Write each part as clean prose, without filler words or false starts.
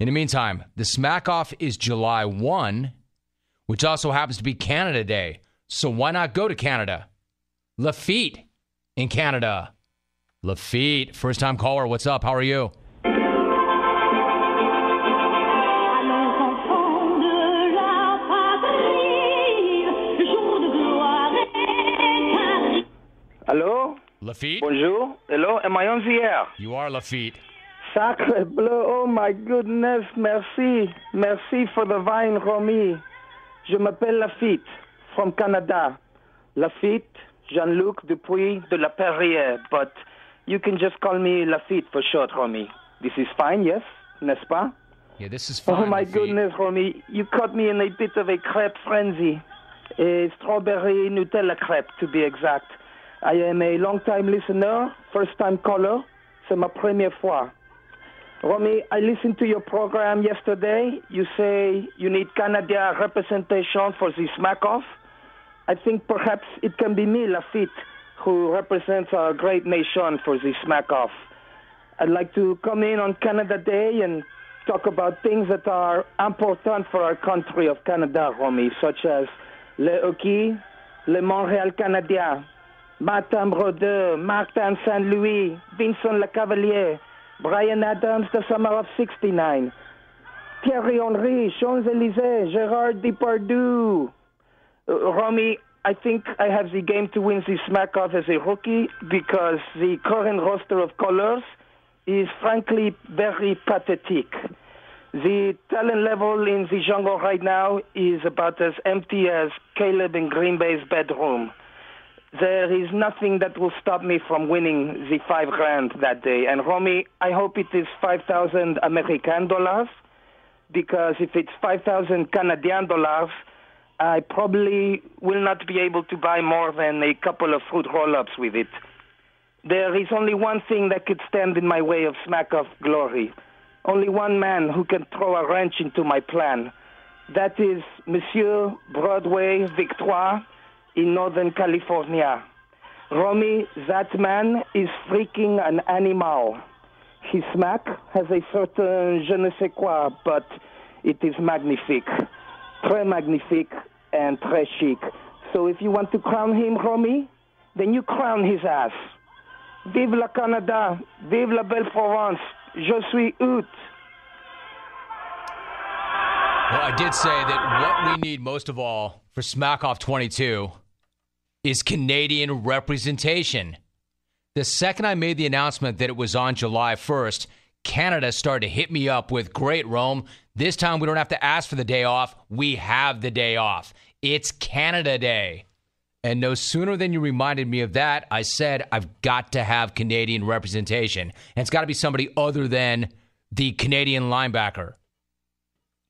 In the meantime, the Smack Off is July 1, which also happens to be Canada Day. So why not go to Canada? Lafitte in Canada. Lafitte, first-time caller. What's up? How are you? Hello? Lafitte? Bonjour. Hello, am I on the air? You are Lafitte. Sacre bleu, oh my goodness, merci. Merci for the vine, Romy. Je m'appelle Lafitte, from Canada. Lafitte, Jean-Luc Dupuis de la Perrière, but you can just call me Lafitte for short, Romy. This is fine, yes? N'est-ce pas? Yeah, this is fine, Oh my Lafitte. goodness, Romy, you caught me in a bit of a crepe frenzy. A strawberry Nutella crepe, to be exact. I am a long-time listener, first-time caller. C'est ma première fois. Romy, I listened to your program yesterday. You say you need Canadian representation for the smack-off. I think perhaps it can be me, Lafitte, who represents our great nation for the smack-off. I'd like to come in on Canada Day and talk about things that are important for our country of Canada, Romy, such as le hockey, le Montréal Canadien, Martin Brodeur, Martin St. Louis, Vincent Lecavalier, Brian Adams, the summer of 69, Thierry Henry, Champs-Élysées, Gérard Depardieu. Romy, I think I have the game to win the smack-off as a rookie because the current roster of colors is frankly very pathetic. The talent level in the jungle right now is about as empty as Caleb in Green Bay's bedroom. There is nothing that will stop me from winning the $5,000 that day. And Romy, I hope it is 5,000 American dollars, because if it's 5,000 Canadian dollars, I probably will not be able to buy more than a couple of fruit roll-ups with it. There is only one thing that could stand in my way of smack-off glory. Only one man who can throw a wrench into my plan. That is Monsieur Broadway Victoire in Northern California. Romy, that man is freaking an animal. His smack has a certain je ne sais quoi, but it is magnifique. Très magnifique and très chic. So if you want to crown him, Romy, then you crown his ass. Vive la Canada, vive la belle Provence, je suis out. Well, I did say that what we need most of all for Smack Off 22 is Canadian representation. The second I made the announcement that it was on July 1st, Canada started to hit me up with, great, Rome, this time we don't have to ask for the day off. We have the day off. It's Canada Day. And no sooner than you reminded me of that, I said, I've got to have Canadian representation. And it's got to be somebody other than the Canadian linebacker.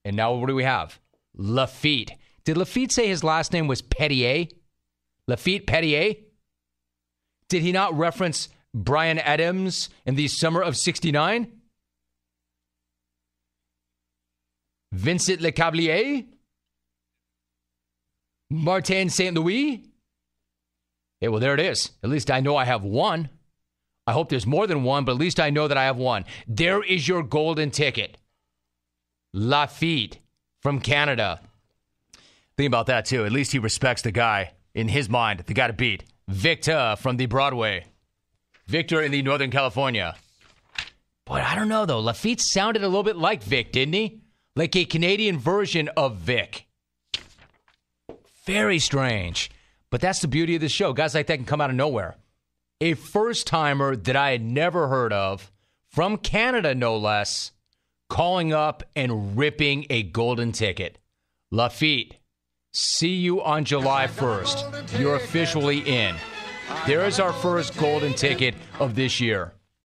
And now what do we have? Lafitte. Did Lafitte say his last name was Petier? Lafitte Petier? Did he not reference Brian Adams in the summer of 69? Vincent Lecavalier? Martin St. Louis? Yeah, well, there it is. At least I know I have one. I hope there's more than one, but at least I know that I have one. There is your golden ticket. Lafitte from Canada. Think about that, too. At least he respects the guy, in his mind, the guy to beat. Victor from the Broadway. Victor in the Northern California. Boy, I don't know, though. Lafitte sounded a little bit like Vic, didn't he? Like a Canadian version of Vic. Very strange. But that's the beauty of the show. Guys like that can come out of nowhere. A first-timer that I had never heard of, from Canada no less, calling up and ripping a golden ticket. Lafitte, see you on July 1st. You're officially in. There is our first golden ticket of this year.